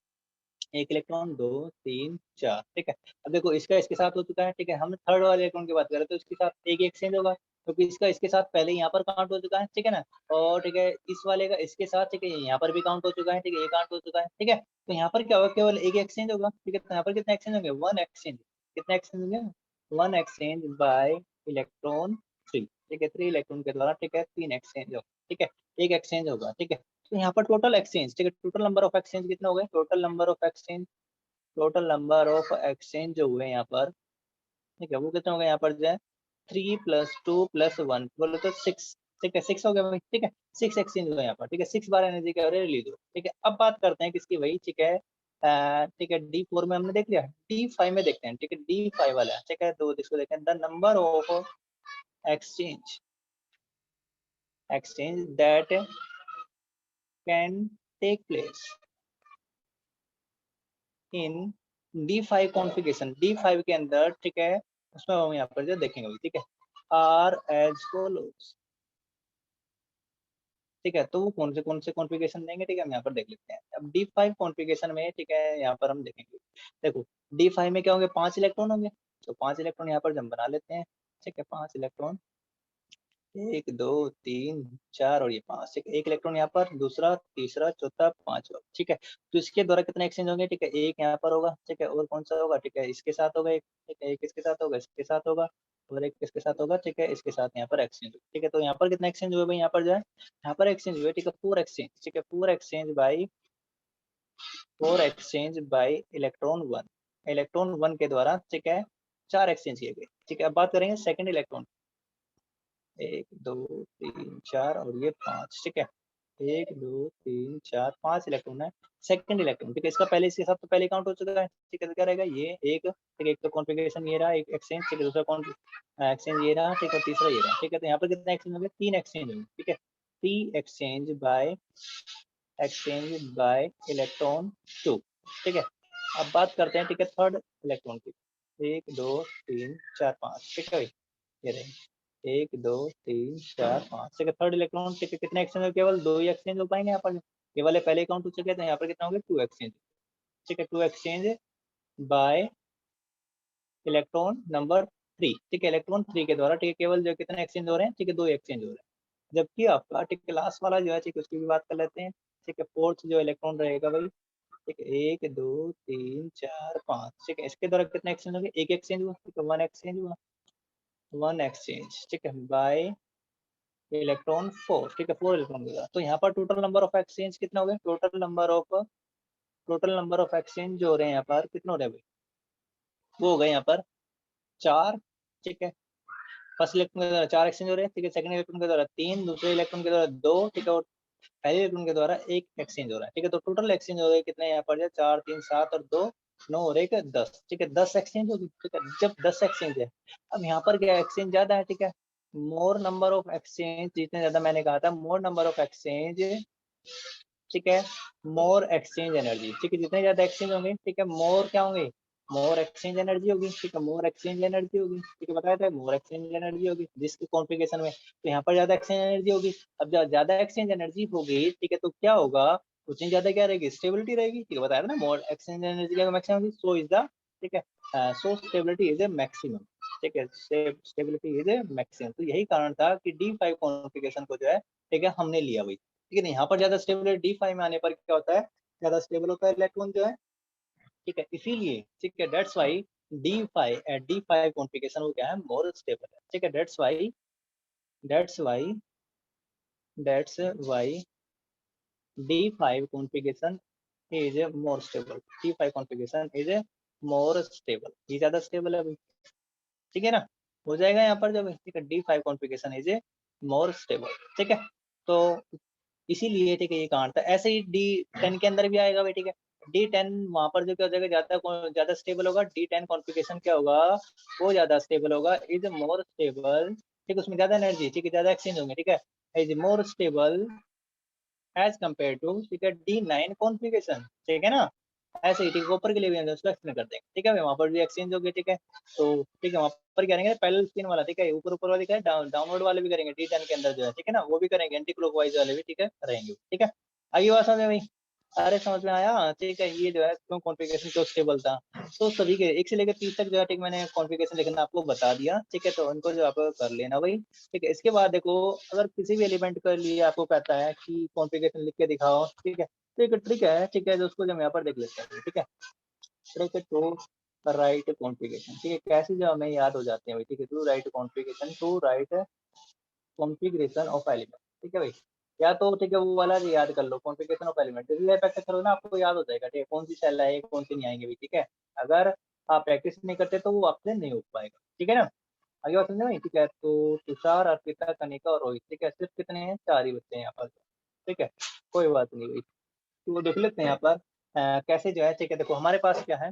S1: एक इलेक्ट्रॉन 2 3 4, ठीक है। अब देखो, इसका इसके साथ हो चुका है, ठीक है, हम थर्ड वाले इलेक्ट्रॉन की बात करें तो इसके साथ एक एक्सचेंज होगा, क्योंकि इसका इसके साथ पहले यहाँ पर काउंट हो चुका है, ठीक है ना, और ठीक है, इस वाले का इसके साथ, ठीक है, यहाँ पर भी काउंट हो चुका है, ठीक है, ये काउंट हो चुका है, ठीक है, तो यहाँ पर क्या होगा, केवल एक एक्सचेंज होगा, ठीक है, तो यहाँ पर कितने एक्सचेंज होंगे, 1 एक्सचेंज, कितने एक्सचेंज होंगे, 1 एक्सचेंज बाय इलेक्ट्रॉन 3, ठीक है, 3 इलेक्ट्रॉन के द्वारा, ठीक है, 3 एक्सचेंज होगा, ठीक है, एक एक्सचेंज होगा, ठीक है। तो यहाँ पर टोटल एक्सचेंज, ठीक है, टोटल नंबर ऑफ एक्सचेंज कितने हो गए, total number of exchange, total number of exchange जो हुए यहाँ पर, ठीक है, वो कितने हो गए यहाँ पर जो है, 3 + 2 + 1 बोले तो 6, ठीक है, 6 हो गया भाई, ठीक है, 6 एक्सचेंज हुए यहाँ पर, ठीक है, 6 बार एनर्जी क्या हो रही है, रिलीज हो, ठीक है। अब बात करते हैं किसकी भाई, ठीक है, ठीक है, D4 में हमने देख लिया, D5 में देखते हैं, ठीक है, D5 वाला, ठीक है, तो इसको देखें, the number of exchange, exchange that can take place in D5 configuration, D5 के अंदर, ठीक है, उसमें हम यहाँ पर जो देखेंगे, ठीक है, आर एज फॉलोज, ठीक है, तो वो कौन से कॉन्फ़िगरेशन देंगे, ठीक है, हम यहाँ पर देख लेते हैं। अब D5 कॉन्फ़िगरेशन में, ठीक है, यहाँ पर हम देखेंगे, देखो D5 में क्या होंगे, 5 इलेक्ट्रॉन होंगे, तो 5 इलेक्ट्रॉन यहाँ पर हम बना लेते हैं, ठीक है, 5 इलेक्ट्रॉन, 1 2 3 4 और ये 5, ठीक है, एक इलेक्ट्रॉन यहाँ पर, दूसरा, तीसरा, चौथा, पांचवा, ठीक है, तो इसके द्वारा कितने एक्सचेंज होंगे, ठीक है, एक यहाँ पर होगा, ठीक है, और कौन सा होगा, ठीक है, इसके साथ होगा एक, ठीक है, एक इसके साथ होगा, इसके साथ होगा, और एक किसके साथ होगा, ठीक है, इसके साथ यहाँ पर एक्सचेंज, ठीक है, तो यहाँ पर कितने एक्सचेंज हुए भाई, यहाँ पर जो है, यहाँ पर एक्सचेंज हुए, ठीक है, 4 एक्सचेंज, ठीक है, 4 एक्सचेंज बाई इलेक्ट्रॉन 1, इलेक्ट्रॉन 1 के द्वारा, ठीक है, 4 एक्सचेंज किए गए। ठीक है, अब बात करेंगे सेकंड इलेक्ट्रॉन। 1 2 3 4 और ये 5। ठीक है, 1 2 3 4 5 इलेक्ट्रॉन है सेकंड इलेक्ट्रॉन। ठीक है, इसका पहले इसके साथ तो पहले काउंट हो चुका है। ठीक है, तो क्या रहेगा ये एक, ठीक है, एक तो कॉन्फ़िगरेशन ये रहा एक एक्सचेंज, ठीक है, दूसरा एक्सचेंज ये रहा, ठीक है, तीसरा ये रहा। ठीक है, तो यहाँ पर कितने एक्सचेंज होंगे? 3 एक्सचेंज होंगे। ठीक है, 3 एक्सचेंज बाय इलेक्ट्रॉन 2। ठीक है, अब बात करते हैं, ठीक है, थर्ड इलेक्ट्रॉन की। 1 2 3 4 5। ठीक है भाई, ये रहे 1 2 3 4 5। ठीक है, थर्ड इलेक्ट्रॉन, ठीक है, कितने एक्सचेंज? केवल 2 ही एक्सचेंज हो पाएंगे यहाँ पर। ये वाले पहले काउंट हो चुके हैं, तो यहाँ पर कितना होंगे? 2 एक्सचेंज। ठीक है, 2 एक्सचेंज बाय इलेक्ट्रॉन नंबर 3। ठीक है, इलेक्ट्रॉन 3 के द्वारा, ठीक है, केवल जो कितने एक्सचेंज हो रहे हैं? ठीक है, 2 एक्सचेंज हो रहे हैं। जबकि आपका, ठीक है, लास्ट वाला जो है, ठीक है, उसकी भी बात कर लेते हैं। ठीक है, फोर्थ जो इलेक्ट्रॉन रहेगा भाई, ठीक है, 1 2 3 4 5। ठीक है, इसके द्वारा कितने एक्सचेंज होंगे? एक एक्सचेंज हुआ। ठीक है, 1 एक्सचेंज हुआ, 1 एक्सचेंज। ठीक है, बाय इलेक्ट्रॉन 4। ठीक है, 4 इलेक्ट्रॉन होगा। तो यहाँ पर टोटल नंबर ऑफ एक्सचेंज कितना हो गया? टोटल नंबर ऑफ एक्सचेंज जो हो रहे हैं यहाँ पर कितने हो रहे हैं भाई? वो हो गए यहाँ पर 4। ठीक है, फर्स्ट इलेक्ट्रॉन के द्वारा 4 एक्सचेंज हो रहे हैं। ठीक है, सेकंड इलेक्ट्रॉन के द्वारा 3, दूसरे इलेक्ट्रॉन के द्वारा 2। ठीक है, और पहले इलेक्ट्रॉन के द्वारा 1 एक्सचेंज हो रहा है। ठीक है, तो टोटल एक्सचेंज हो रहे हैं कितने यहाँ पर? 4 3 7 और 2 9 और 1 10। ठीक है, 10 एक्सचेंज होगी। ठीक है, जब 10 एक्सचेंज है, अब यहाँ पर क्या एक्सचेंज ज्यादा है। ठीक है, मोर नंबर ऑफ एक्सचेंज, जितने ज्यादा मैंने कहा था मोर नंबर ऑफ एक्सचेंज, ठीक है, मोर एक्सचेंज एनर्जी। ठीक है, जितने ज्यादा एक्सचेंज होंगे, ठीक है, मोर क्या होंगे? मोर एक्सचेंज एनर्जी होगी। ठीक है, मोर एक्सचेंज एनर्जी होगी। ठीक है, बताया था मोर एक्सचेंज एनर्जी होगी जिसकी कॉन्फ़िगरेशन में, तो यहाँ पर ज्यादा एक्सचेंज एनर्जी होगी। अब जब ज्यादा एक्सचेंज एनर्जी होगी, ठीक है, तो क्या होगा? उतनी ज्यादा क्या रहेगी? स्टेबिलिटी रहेगी। ठीक है, बताया था ना मोर एक्सचेंज एनर्जी का मैक्सिमम होगी, सो इज द, ठीक है, so stability is a maximum. ठीक है, स्टेबिलिटी इज ए मैक्सिमम। तो यही कारण था कि D5 कॉन्फ़िगरेशन को जो है, ठीक है, हमने लिया भाई। ठीक है ना, यहाँ पर ज्यादा स्टेबल है। D5 में आने पर क्या होता है? ज्यादा स्टेबल होता है इलेक्ट्रॉन जो है। ठीक है, इसीलिए, ठीक है, that's why D5 eight D5 configuration वो क्या है? मोर स्टेबल है। ठीक है, that's why that's why D5 configuration is more stable. D5 configuration is more stable, ये ज्यादा स्टेबल है भाई। ठीक है ना, हो जाएगा यहाँ पर जब, ठीक है, D5 configuration is more stable. ठीक है, तो इसीलिए, ठीक है, ये कारण था। ऐसे ही D10 के अंदर भी आएगा भाई। ठीक है, D10 वहां पर जो क्या हो जाएगा? ज्यादा स्टेबल होगा। D10 कॉन्फ़िगरेशन क्या होगा? वो ज्यादा स्टेबल होगा, इज मोर स्टेबल। ठीक है, उसमें ज्यादा एनर्जी, ठीक है, ज्यादा एक्सचेंज होंगे। ठीक है, is more stable as compared to, ठीक है, D9 कॉन्फ़िगरेशन। ठीक है ना, ऐसे ही, ठीक है, ऊपर के लिए भी हम उसको एक्सप्लेन कर देंगे। ठीक है, वहां पर भी एक्सचेंज हो गए। ठीक है, तो ठीक है, वहां पर करेंगे पैरेलल स्पिन वाला। ठीक है, ऊपर ऊपर वाले क्या है? डाउनवर्ड वाले भी करेंगे D10 के अंदर जो है। ठीक है ना, वो भी करेंगे, एंटी क्लॉकवाइज वाले भी, ठीक है, रहेंगे। ठीक है, आगे बात समझ में भाई? अरे समझ में आया। ठीक है, ये जो है क्यों कॉन्फ़िगरेशन क्यों स्टेबल था, तो सभी के 1 से लेकर 30 तक जो है, ठीक, मैंने कॉन्फ़िगरेशन लिखना आपको बता दिया। ठीक है, तो उनको जो आप कर लेना भाई। ठीक है, इसके बाद देखो, अगर किसी भी एलिमेंट के लिए आपको कहता है कि कॉन्फ़िगरेशन लिख के दिखाओ, ठीक है, तो एक ट्रिक है। ठीक है, जो उसको हम यहाँ पर देख लेते हैं। ठीक है, ट्रिक टू राइट कॉन्फ़िगरेशन। ठीक है, कैसे जो हमें याद हो जाते हैं भाई। ठीक है, to write configuration of element. ठीक है भाई, या तो, ठीक है, वो वाला भी याद कर लो, कॉन्फ़िगरेशन ऑफ एलिमेंट। जैसे प्रैक्टिस करो ना, आपको याद हो जाएगा। ठीक है, कौन सी सेल आएगी, कौन सी नहीं आएंगे भाई। ठीक है, अगर आप प्रैक्टिस नहीं करते तो वो आपसे नहीं हो पाएगा। ठीक है ना, आगे बात समझे भाई? ठीक है, तो तुषार, अर्पिता, कनिका और रोहित, ठीक है, सिर्फ कितने हैं? 4 ही बच्चे हैं यहाँ पर। ठीक है, कोई बात नहीं भाई, तो वो देख लेते हैं यहाँ पर कैसे जो है। ठीक है, देखो हमारे पास क्या है,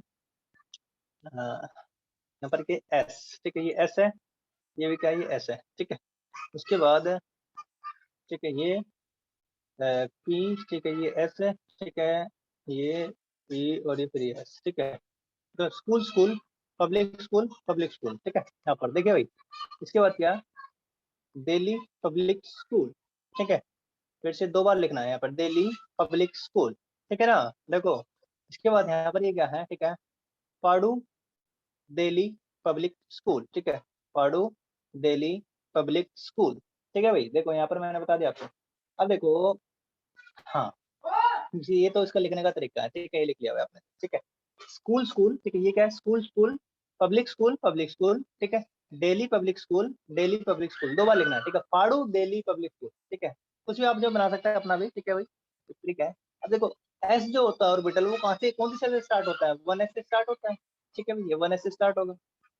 S1: यहाँ पर के एस। ठीक है, ये एस है, ये भी क्या है? ये एस है। ठीक है, उसके बाद, ठीक है, ये पी। ठीक है, ये एस है। ठीक है, ये पी और ये फिर एस। ठीक है, तो स्कूल स्कूल, पब्लिक स्कूल। ठीक है, यहाँ पर देखिए भाई, इसके बाद क्या? Delhi public school. ठीक है, फिर से 2 बार लिखना है यहाँ पर, दिल्ली पब्लिक स्कूल। ठीक है ना, देखो इसके बाद यहाँ पर ये क्या है? ठीक है, पाड़ू दिल्ली पब्लिक स्कूल। ठीक है, पाड़ू दिल्ली पब्लिक स्कूल। ठीक है भाई, देखो यहाँ पर मैंने बता दिया आपको। अब देखो, हाँ जी, ये तो इसका लिखने का तरीका है। ठीक है, ये लिख लिया हुआ है आपने। ठीक है, स्कूल स्कूल। ठीक है, ये क्या है? School school, public school public school. ठीक है, daily public school, daily public school, 2 बार लिखना है। ठीक है, फाड़ू डेली पब्लिक स्कूल। ठीक है, कुछ भी आप जो बना सकते हैं अपना भी। ठीक है भाई, ठीक है। अब देखो, एस जो होता है ऑर्बिटल, वो कहाँ से, कौन सी सेल से स्टार्ट होता है? 1s से स्टार्ट होता है। ठीक है भाई, ये 1s से स्टार्ट होगा।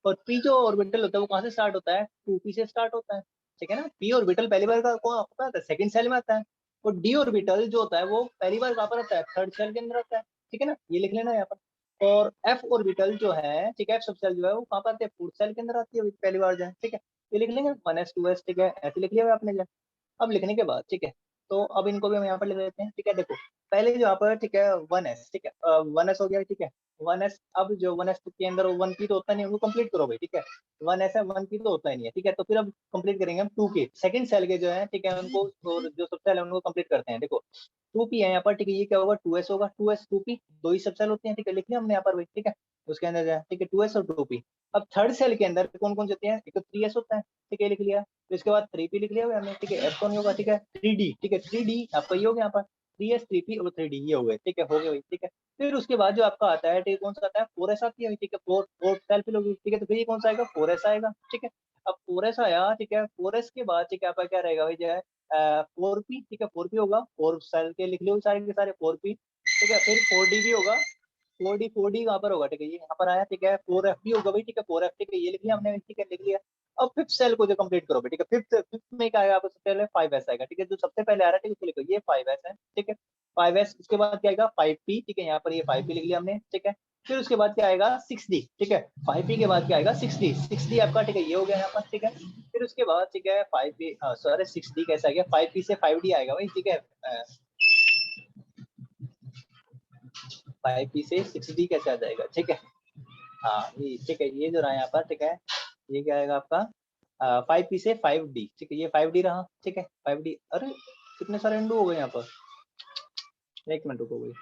S1: और पी जो ऑर्बिटल होता है वो कहाँ से स्टार्ट होता है, 2p से स्टार्ट होता है, ठीक है ना। पी ऑर्बिटल पहली बार का कौन आता है, सेकंड सेल में आता है। और डी ऑर्बिटल जो होता है वो पहली बार कहाँ पर आता है, थर्ड सेल के अंदर आता है, ठीक है ना, ये लिख लेना यहाँ पर। और एफ ऑर्बिटल जो है, ठीक है, एफ सब सेल जो है वो कहाँ पर आती है, फोर्थ सेल के अंदर आती है पहली बार जो है, ठीक है। ये लिख लेंगे 1s 2s, ठीक है, ऐसे लिख लिया आपने जो। अब लिखने के बाद, ठीक है, तो अब इनको भी हम यहाँ पर लिख देते हैं, ठीक है। देखो पहले जो यहाँ पर, ठीक है, 1s, ठीक है, 1s हो गया, ठीक है। 1s, अब जो 1s के अंदर 1p तो होता नहीं, उनको कंप्लीट करो भाई, ठीक है। 1s है, 1p तो होता ही नहीं है, ठीक है। तो फिर अब कंप्लीट करेंगे हम 2k सेकंड सेल के जो है, ठीक है, उनको, और जो सब सेल है उनको कंप्लीट करते हैं। देखो 2p है यहाँ पर, ठीक है, ये क्या होगा, 2s होगा, 2s 2p, दो ही सब सेल होते हैं, ठीक है, लिख लिया हमने यहाँ पर भाई, ठीक है। उसके अंदर जो है, ठीक है, 2s और 2p। अब थर्ड सेल के अंदर कौन कौन से होते हैं, एक तो 3s होता है, ठीक है, लिख लिया। तो इसके बाद 3p लिख लिया हमने, ठीक है। एफ कौन होगा, ठीक है, 3d, ठीक है, 3d आपका ये हो गया यहाँ पर, 3s 3p और 3d ये हो गए, ठीक है, हो गए भाई, ठीक है। फिर उसके बाद जो आपका आता है, ठीक है, कौन सा आता है, 4s आती है, ठीक है, 4 सेल फिल होगी, ठीक है। तो फिर ये कौन सा आएगा, 4s आएगा, ठीक है। अब 4s आया, ठीक है, 4s के बाद, ठीक है, आपका क्या रहेगा भाई, जो है 4p, ठीक है, 4p होगा, 4 सेल के लिख लियो सारे के सारे 4p, ठीक है। फिर 4d भी होगा, 4d कहाँ पर होगा, ठीक है, ये यहाँ पर आया, ठीक है। 4f भी होगा भाई, ठीक है, 4f, ठीक है, ये लिख लिया हमने, ठीक है, लिख लिया। अब फिफ्थ सेल को जो कंप्लीट करो भाई, ठीक है, फिफ्थ फिफ्थ में क्या आएगा आपको, सबसे पहले 5s आएगा, ठीक है, जो सबसे पहले आ रहा है, ठीक है, उसको लिखो, ये 5s है, ठीक है, 5s। उसके बाद क्या आएगा, 5p, ठीक है, यहाँ पर ये 5p लिख लिया हमने, ठीक है। फिर उसके बाद क्या आएगा, 6d, ठीक है, 5p के बाद क्या आएगा, 6d, 6d आपका, ठीक है, ये हो गया यहाँ पर, ठीक है। फिर उसके बाद, ठीक है, 5p, सॉरी 6d कैसा आ गया, 5p से 5d आएगा भाई, ठीक है, 5p से 6d कैसे आ जाएगा, ठीक है। हाँ ये ठीक है, ये जो रहा यहाँ पर, ठीक है, ये क्या आएगा आपका, 5p से 5d, ठीक है, ये 5d रहा, ठीक है, 5d। अरे कितने सारे इंडू हो गए यहाँ पर, एक मिनट रुको भाई।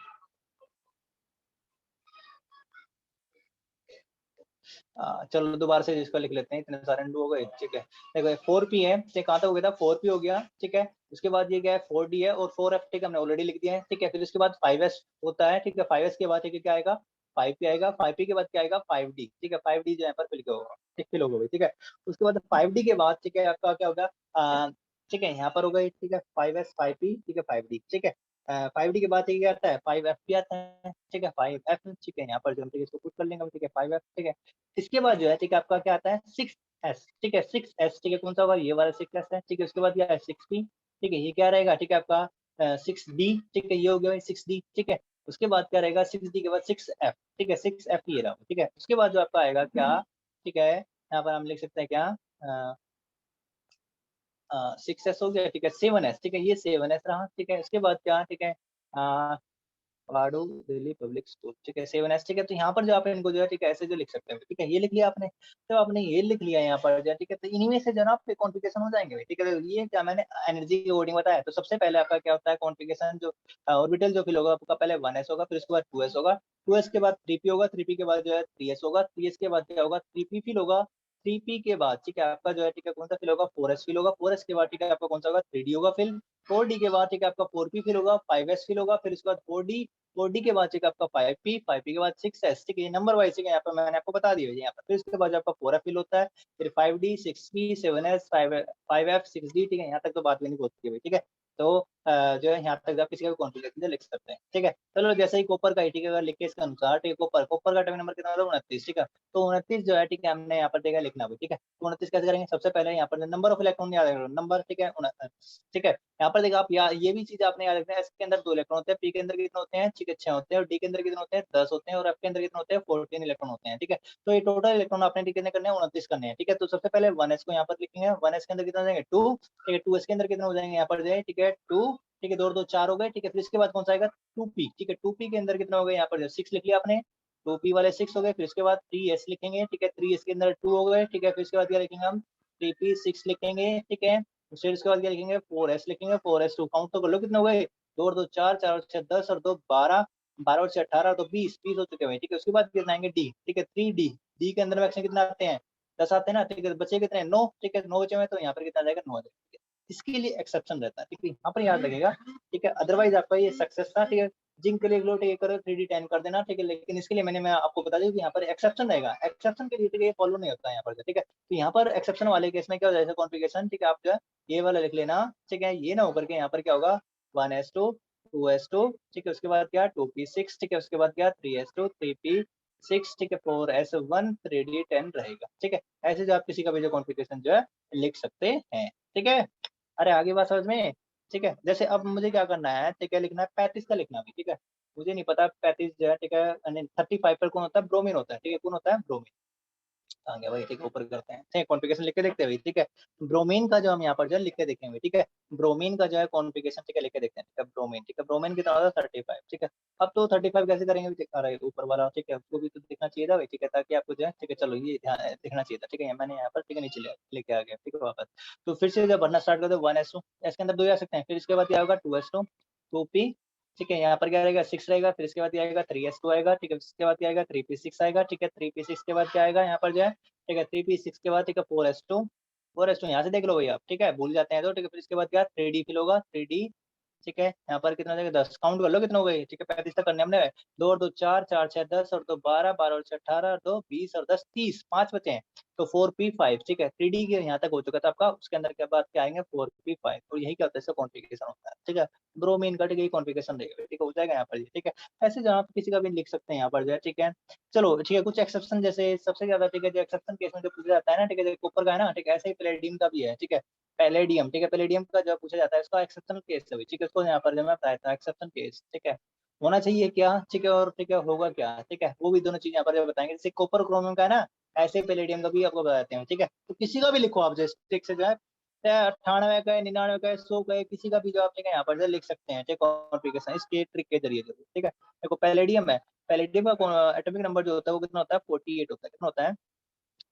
S1: चलो दोबारा से इसको लिख लेते हैं, इतने सारे इंडू हो गए, ठीक है। देखो 4p है, ठीक, कहाँ तक हो गया था, 4p हो गया, ठीक है। उसके बाद ये क्या है, 4d है, और 4f, ठीक है, हमने ऑलरेडी लिख दिया है, ठीक है। फिर उसके बाद 5s होता है, ठीक है, 5s के बाद, ठीक है, क्या आएगा, 5p आएगा, 5p के बाद क्या आएगा, 5d, ठीक है, 5d जो यहाँ पर फिल होगा, ठीक, फिल होगा भाई, ठीक है। उसके बाद 5d के बाद, ठीक है, आपका क्या होगा, ठीक है, यहाँ पर होगा, ठीक है, 5s 5p, ठीक है, 5d, ठीक है। 5d के बाद क्या आता है, 5f भी आता है, ठीक है, 5f, ठीक है, यहाँ पर जो हम, ठीक है, इसको पुट कर लेंगे, ठीक है, 5f, ठीक है। इसके बाद जो है, ठीक है, आपका क्या आता है, 6s, ठीक है, 6s, ठीक है, कौन सा होगा, ये वाला 6s है, ठीक है। उसके बाद क्या है, 6p, ठीक है, ये क्या रहेगा, ठीक है, आपका 6d, ठीक है, ये हो गया 6d, ठीक है। उसके बाद क्या रहेगा, 6d के बाद 6f, ठीक है, 6f ये रहा, ठीक है। उसके बाद जो आपका आएगा क्या, ठीक है, यहाँ पर हम लिख सकते हैं क्या, 6s हो गया, ठीक है, 7s, ठीक है, ये 7s रहा, ठीक है। उसके बाद क्या, ठीक है, पाडो दिल्ली पब्लिक स्कूल, ठीक है, 7s, ठीक है। तो यहाँ पर जो आप इनको जो है, ठीक है, ऐसे जो लिख सकते हैं, ठीक है, ये लिख लिया आपने। तो आपने ये लिख लिया यहाँ पर जो है, ठीक है, तो इन्हीं में से जो ना आपके कॉन्फ़िगरेशन हो जाएंगे, ठीक है। तो ये क्या मैंने एनर्जी की कोडिंग बताया, तो सबसे पहले आपका क्या होता है, कॉन्फ़िगरेशन जो ऑर्बिटल जो फिल होगा आपका, पहले 1s होगा, फिर उसके बाद 2s होगा, 2s के बाद 3p होगा, 3p के बाद जो है 3s होगा, 3s के बाद क्या होगा, 3p फिल होगा, 3p के बाद, ठीक है, आपका जो है, ठीक है, कौन सा फिल होगा, 4s फिल होगा, 4s के बाद, ठीक है, आपका कौन सा होगा, 3d होगा फिल, 4d के बाद, ठीक है, आपका 4p फिल होगा, 5s फिल होगा, फिर उसके बाद 4d के बाद, ठीक है, आपका 5p के बाद 6s, ठीक है, ये नंबर वाइज, ठीक है, यहाँ पर मैंने आपको बता दिया है यहाँ पर। फिर उसके बाद आपका 4f फिल होता है, फिर 5d 6p 7s 5f 6d, ठीक है, यहाँ तक तो बात भी नहीं होती है भाई, ठीक है। तो जो है यहाँ तक आप किसी का भी कॉन्फ़िगरेशन लिख सकते हैं, ठीक है। चलो जैसे ही कॉपर का, ठीक है, अगर लिख के इसके अनुसार, ठीक है, कॉपर कॉपर का टर्मिनल नंबर कितना होगा, 29, ठीक है। तो 29 जो है, ठीक है, हमने यहाँ पर देखा लिखना भी, ठीक है। तो 29 कैसे करेंगे, सबसे पहले यहाँ पर नंबर ऑफ इलेक्ट्रॉन याद रखो, नंबर, ठीक है, 29, ठीक है। यहाँ पर देखा आप, ये भी चीज आपने याद रखना है, एस के अंदर 2 इलेक्ट्रॉन होते हैं, पी के अंदर कितने होते हैं, ठीक है, 6 होते हैं, और डी के अंदर कितने होते हैं, 10 होते हैं, और एफ के अंदर कितने होते हैं, 14 इलेक्ट्रॉन होते हैं, ठीक है। तो ये टोटल इलेक्ट्रॉन आपने कितने करने हैं, 29 करने हैं, ठीक है। तो सबसे पहले 1s को यहाँ पर लिखेंगे, 1s के अंदर कितना हो जाएंगे, 2, ठीक है, 2s के अंदर कितने हो जाएंगे, यहाँ पर जाए, ठीक है, 2, ठीक है, 2 और 2 4 हो गए, ठीक है। फिर इसके बाद कौन सा आएगा, 2p, ठीक है, 2p के अंदर कितना हो गया, यहाँ पर 6 लिख लिया आपने, 2p वाले 6 हो गए। फिर इसके बाद 3s लिखेंगे, ठीक है, 3s के अंदर 2 हो गए, ठीक है। फिर इसके बाद क्या लिखेंगे हम, 3p 6 लिखेंगे, ठीक है। फिर इसके बाद क्या लिखेंगे, 4s लिखेंगे, 4s 2 काउंट तो कर लो कितने हो गए, 2 और 2 4, 4 और 6 10, और 2 12, 12 और 6 18, तो 20 हो चुके हैं, ठीक है। उसके बाद कितना आएंगे, डी, ठीक है, 3d, डी के अंदर मैक्सिमम कितना आते हैं, 10 आते हैं ना, ठीक है। बचे कितने हैं, 9, ठीक है, 9 बचे हुए हैं, तो यहाँ पर कितना आ जाएगा, 9 आ जाएगा, ठीक है। इसके लिए एक्सेप्शन रहता है, ठीक है, यहाँ पर याद रखिएगा, ठीक है। अदरवाइज आपका ये सक्सेस था, ठीक है। जिंक के लिए ग्लो टेक करो, 3d 10 कर देना, ठीक है। लेकिन इसके लिए मैं आपको बता दूं कि यहाँ पर एक्सेप्शन रहेगा, एक्सेप्शन के लिए, ठीक है, ये फॉलो नहीं होता है यहाँ पर, ठीक है। तो यहाँ पर एक्सेप्शन वाले केस में क्या हो जाएगा, कॉन्फ़िगरेशन, ठीक है, आप जो है ये वाला लिख लेना, ठीक है। ये ना होकर के यहाँ पर क्या होगा, 1s2 2s2, ठीक है। उसके बाद क्या 2p6, ठीक है। उसके बाद क्या 3s2 3p 6, ठीक है, 4s1 3d10 रहेगा, ठीक है। ऐसे जो आप किसी का भी जो कॉन्फ़िगरेशन जो है लिख सकते हैं, ठीक है। अरे आगे बात समझ में, ठीक है। जैसे अब मुझे क्या करना है, ठीक है, लिखना है 35 का लिखना भी, ठीक है। मुझे नहीं पता 35 जो है, ठीक है, यानी 35 पर कौन होता है, ब्रोमीन होता है, ठीक है। कौन होता है, ब्रोमीन। आ गया भाई, ठीक है, ऊपर करते हैं, ठीक है, कॉन्फ़िगरेशन लिख के देखते हैं भाई, ठीक है। ब्रोमीन का जो हम यहाँ पर जो है लिख के देखेंगे, ठीक है। ब्रोमीन का जो है कॉन्फ़िगरेशन, ठीक है, लिख के देखते हैं, ठीक है। ब्रोमीन, ठीक है, ब्रोमीन कितना होता है 35, ठीक है। अब तो 35 कैसे करेंगे, ठीक है, अरे ऊपर वाला, ठीक है, उसको भी तो दिखना चाहिए था भाई, ठीक है, ताकि आपको जो है, ठीक है, चलो ये ध्यान दिखना चाहिए था, ठीक है। मैंने यहाँ पर, ठीक है, नीचे लेके आ गया, ठीक है, वापस। तो फिर से जब भरना स्टार्ट कर दो 1s2, इसके अंदर 2 आ सकते हैं, फिर इसके बाद क्या होगा 2s2, 2p, ठीक है। यहाँ पर क्या रहेगा 6 रहेगा, फिर इसके बाद क्या आएगा 3s2 आएगा, ठीक है। इसके बाद क्या आएगा 3p6 आएगा, ठीक है। 3p6 के बाद क्या आएगा यहाँ पर जो है, ठीक है, 3p6 के बाद, ठीक है, 4s2 यहाँ से देख लो भई आप, ठीक है, भूल जाते हैं तो, ठीक है। फिर इसके बाद क्या 3d फिल होगा, 3d, ठीक है। यहाँ पर कितना हो जाएगा 10, काउंट कर लो कितना हो गई, ठीक है। 35 तक करने हमने, 2 और 2 4, 4 6 10 और 2 12, 12 और 6 18 और 2 20 और 10 30, 5 बचे हैं। तो 4p5, ठीक है, 3d के यहाँ तक हो चुका था आपका, उसके अंदर के बाद क्या आएंगे 4p5, और यही क्या होता है, इसका कॉन्फ़िगरेशन होता है, ठीक है। ब्रोमीन का, ठीक है, ये कॉन्फ़िगरेशन रहेगा, ठीक है, हो जाएगा यहाँ पर ये, ठीक है। ऐसे जो आप किसी का भी लिख सकते हैं यहाँ पर जो है, ठीक है। चलो ठीक है, कुछ एक्सेप्शन जैसे सबसे ज़्यादा, ठीक है, जो एक्सेप्शन केस में जो पूछा जाता है ना, ठीक है, जो कॉपर का है ना, ठीक है, ऐसे ही पैलेडियम का भी है, ठीक है। पैलेडियम, ठीक है, पैलेडियम का जब पूछा जाता है उसका एक्सेप्शनल केस है, ठीक है, उसको यहाँ पर जो मैं बताया था एक्सेप्शन केस, ठीक है। होना चाहिए क्या, ठीक है, और ठीक है होगा क्या, ठीक है, वो भी दोनों चीज़ यहाँ पर जो बताएँगे। जैसे कॉपर क्रोमियम का है ना, ऐसे ही पैलेडियम का भी आपको बताते हैं, ठीक है। तो किसी का भी लिखो आप जैसे ठीक से जो है, चाहे 98 का है, 99 का है, 100 का है, किसी का भी जो आप, ठीक है, यहाँ पर जो लिख सकते हैं, ठीक है, कॉन्फ़िगरेशन इसके ट्रिक के ज़रिए से, ठीक है। देखो पैलेडियम है, पैलेडियम का एटॉमिक नंबर जो होता है वो कितना होता है 48 होता है, कितना होता है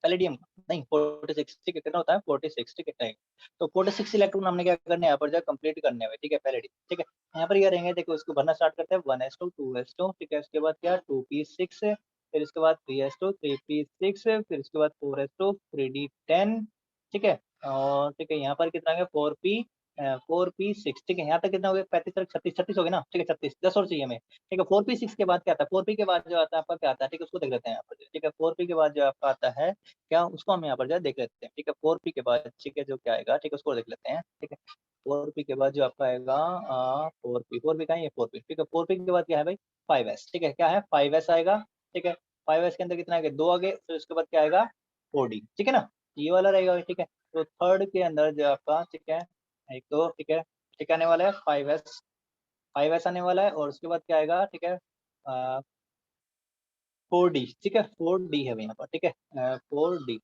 S1: पैलेडियम नहीं 46, ठीक है, कितना होता है 46, ठीक है, ठीक। तो 46 इलेक्ट्रॉन हमने क्या करने हैं यहाँ पर जो कंप्लीट करने हुए, ठीक है, पैलेडियम, ठीक है। यहाँ पर ये रहेंगे, देखो इसको भरना स्टार्ट करते हैं 1s2 2s2, ठीक है। उसके बाद क्या 2p6, फिर इसके बाद 3s2 3p6, फिर इसके बाद 4s2 3d10, ठीक है। और ठीक है यहाँ पर कितना है 4p6, ठीक है। यहाँ तक कितना हो गया 35 तक 36 36 हो गया ना, ठीक है। 36 10 और चाहिए हमें, ठीक है। 4p6 के बाद क्या आता है, 4p के बाद जो आता है आपका क्या आता है, ठीक है, उसको देख लेते हैं यहाँ पर, ठीक है। 4p के बाद जो आपका आता है क्या, उसको हम यहाँ पर जो है देख लेते हैं, ठीक है। 4p के बाद, ठीक है, जो क्या आएगा, ठीक है, उसको देख लेते हैं, ठीक है। 4p के बाद जो आपका आएगा 4p का है ये 4p, ठीक है। 4p के बाद क्या है भाई 5s, ठीक है, क्या है 5s आएगा, ठीक है। 5s के अंदर कितना आएगा 2 आगे, फिर उसके बाद क्या आएगा 4d, ठीक है ना, ये वाला रहेगा भाई, ठीक है। तो थर्ड के अंदर जो आपका, ठीक है, एक तो ठीक है, ठीक आने वाला है 5s आने वाला है, और उसके बाद क्या आएगा, ठीक है, 4d, ठीक है, 4d है यहाँ पर, ठीक है, 4d,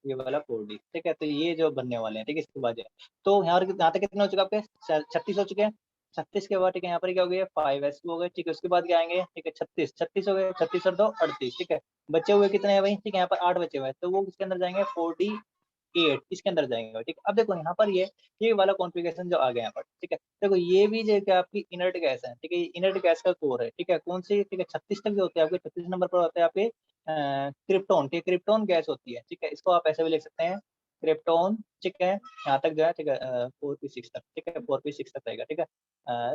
S1: ये वाला 4d, ठीक है। तो ये जो बनने वाले हैं, ठीक है, इसके बाद जो है, तो यहाँ तक कितने हो चुके आपके 36 हो चुके हैं। 36 के बाद, ठीक है, यहाँ पर क्या हो गया 5s हो गए, ठीक है। उसके बाद क्या आएंगे, ठीक है, 36 36 हो गए, 36 और 2 38, ठीक है। बचे हुए कितने हैं भाई, ठीक है, यहाँ पर 8 बचे हुए हैं, तो वो किसके अंदर जाएंगे 48 इसके अंदर जाएंगे, ठीक है। अब देखो यहाँ पर ये वाला कॉन्फ़िगरेशन जो आ गया यहाँ पर, ठीक है। देखो ये भी जो क्या आपकी इनर्ट गैस है, ठीक है, ये इनर्ट गैस का कोर है, ठीक है। कौन सी, ठीक है, 36 तक जो होते हैं आपके, 36 नंबर पर होते हैं आपके क्रिप्टॉन, ठीक है, क्रिप्टॉन गैस होती है, ठीक है। इसको आप ऐसे भी लिख सकते हैं क्रिप्टॉन, ठीक है। यहाँ तक जो है, ठीक है, 4p6 तक, ठीक है, 4p6 तक रहेगा, ठीक है।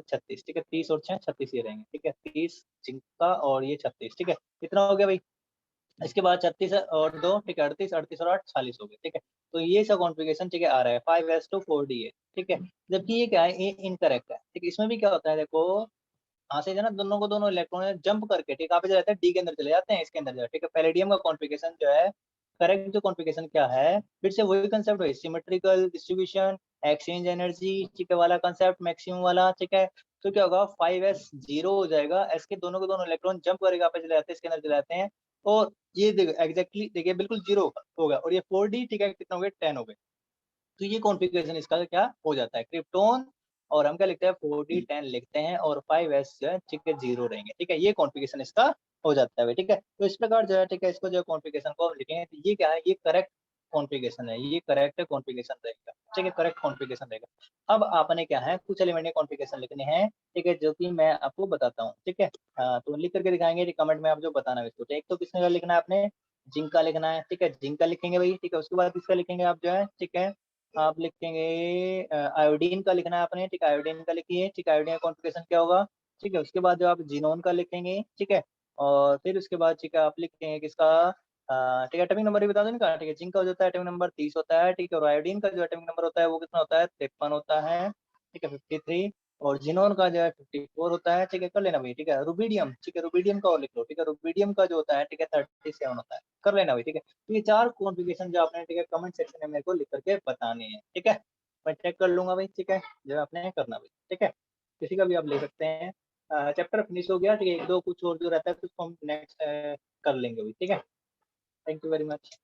S1: 36, ठीक है, 30 और 6 36 ये रहेंगे, ठीक है। 30 जिंक का और ये 36, ठीक है। कितना हो गया भाई, इसके बाद 36 और 2, ठीक है, 38 38 और 8 40 हो गए, ठीक है। तो ये सब कॉन्फ़िगरेशन, ठीक है, आ रहा है 5s to 4d है, ठीक है। जबकि ये क्या है, ये इनकरेक्ट है, ठीक है। इसमें भी क्या होता है देखो, यहाँ से जो है ना दोनों को दोनों इलेक्ट्रॉन जंप करके, ठीक है, आप जाते हैं डी के अंदर चले जाते हैं, इसके अंदर जो है, ठीक है। पैलेडियम का कॉन्फ़िगरेशन जो है, करेक्ट जो कॉन्फ़िगरेशन क्या है, फिर से वही कंसेप्ट वही सिमेट्रिकल डिस्ट्रीब्यूशन, एक्सचेंज एनर्जी, ठीक है, वाला कंसेप्ट मैक्सिमम वाला, ठीक है। तो क्या होगा 5s 0 हो जाएगा, एस के दोनों इलेक्ट्रॉन जंप करेगा, आप चले जाते हैं इसके अंदर चले जाते हैं, और ये देखो एग्जैक्टली देखिए बिल्कुल 0 होगा, और ये 4d, ठीक है, कितना हो गया 10 हो गए। तो ये कॉन्फ़िगरेशन इसका क्या हो जाता है क्रिप्टोन, और हम क्या लिखते हैं 4d 10 लिखते हैं, और 5s जो है, ठीक है, 0 रहेंगे, ठीक है। ये कॉन्फ़िगरेशन इसका हो जाता है, ठीक है। तो इस प्रकार जो है, ठीक है, इसको जो कॉन्फ़िगरेशन को हम लिखेंगे, तो ये क्या है, ये करेक्ट कॉन्फ़िगरेशन है, ये करेक्ट कॉन्फ़िगरेशन रहेगा, ठीक है, करेक्ट कॉन्फ़िगरेशन रहेगा। अब आपने क्या है कुछ एलिमेंट कॉन्फ़िगरेशन लिखने हैं, ठीक है, जो कि मैं आपको बताता हूँ, ठीक है। तो लिख करके दिखाएंगे, कमेंट में आप जो बताना है इसको, एक तो किसने का लिखना है आपने, जिंक का लिखना है, ठीक है, जिंक का लिखेंगे भाई, ठीक है। उसके बाद किसका लिखेंगे आप जो है, ठीक है, आप लिखेंगे आयोडीन का लिखना है आपने, ठीक है, आयोडीन का लिखिए, ठीक है। आयोडीन का कॉन्फ़िगरेशन क्या होगा, ठीक है। उसके बाद जो आप जिनोन का लिखेंगे, ठीक है, और फिर उसके बाद ठीक है आप लिखेंगे किसका, ठीक है, एटॉमिक नंबर भी बता दो इनका, ठीक है। जिंक का जो होता है एटॉमिक नंबर 30 होता है, ठीक है, और आयोडीन का जो एटॉमिक नंबर होता है वो कितना होता है 53 होता है, ठीक है, 53। और जिनोन का जो है 54 होता है, ठीक है, कर लेना भाई, ठीक है। रुबिडियम, ठीक है, रुबिडियम का और लिख लो, ठीक है, रुबिडियम का जो होता है, ठीक है, 37 होता है, कर लेना भाई, ठीक है। तो ये 4 कॉन्फ़िगरेशन जो आपने, ठीक है, कमेंट सेक्शन में मेरे को लिख करके बताने हैं, ठीक है। मैं चेक कर लूँगा भाई, ठीक है, जो आपने करना भाई, ठीक है। किसी का भी आप ले सकते हैं। चैप्टर फिनिश हो गया, ठीक है, 1-2 कुछ और जो रहता है तो उसको हम नेक्स्ट कर लेंगे भाई, ठीक है। Thank you very much.